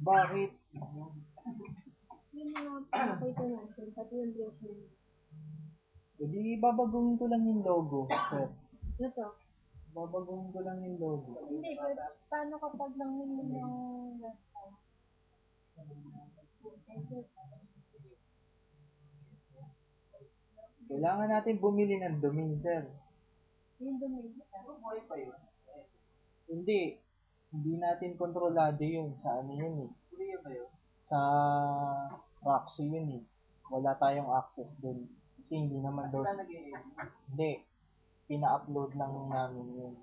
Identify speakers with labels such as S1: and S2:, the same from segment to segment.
S1: Bakit?
S2: Yun na nga po nakita natin, pati yung brochure.
S1: Hindi, babagawin ko lang yung logo, sir.
S2: Ano to?
S1: Babagawin ko lang yung logo.
S2: Hindi, paano kapag nanghili ng website?
S1: Kailangan natin bumili ng domain, sir.
S2: Yung domain.
S1: Hindi. Hindi natin kontrolado yun. Sa ano yun eh. Sa proxy yun eh. Wala tayong access dun. Kasi hindi naman daw. Hindi. Pina-upload lang namin yun.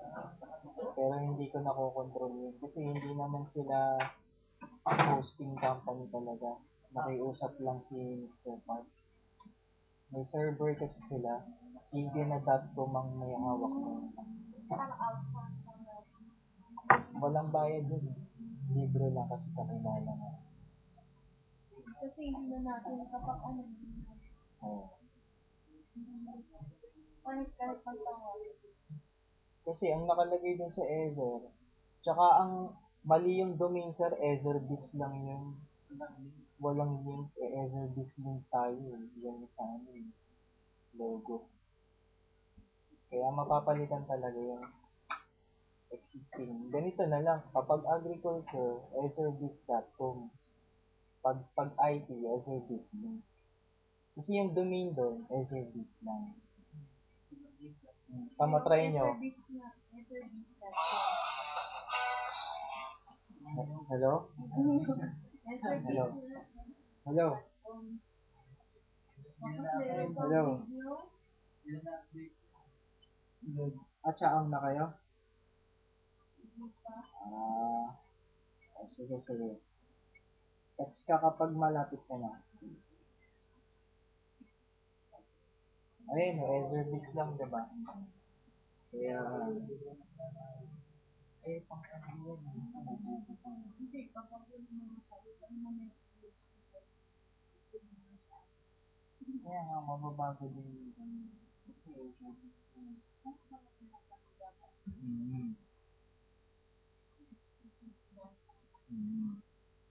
S1: Pero hindi ko nakokontrol yun. Kasi hindi naman sila hosting company talaga. Nakiusap lang si Mr. Park. May server kasi sila. Sigina.com ang may hawak nun.
S2: Parang outside.
S1: Walang bayad yun. Libre lang kasi kakilala na.
S2: Kasi hindi na natin kapag ano.
S1: Oo.
S2: Kahit pagtawag.
S1: Kasi ang nakalagay dun sa Ether, tsaka ang mali yung domain sir, Etherbiz lang yun. Walang link, Etherbiz link tayo. Yan sa ano eh, logo. Kaya mapapalitan talaga yung existing. Ganito na lang, kapag agriculture, etherbiz.com. Pag IT, etherbiz link. Kasi yung domain doon, etherbiz lang. Pamatry nyo. Hello? Hello? Hello? Hello? At saan na kayo? Sige, sige. Text ka kapag malapit ka na. Ayun, Etherbiz lang, diba? Kaya, pang ano yun,
S2: Hindi, kapag yun mga sabi, ano naman yung
S1: kaya nga, mababago din yun. Kasi,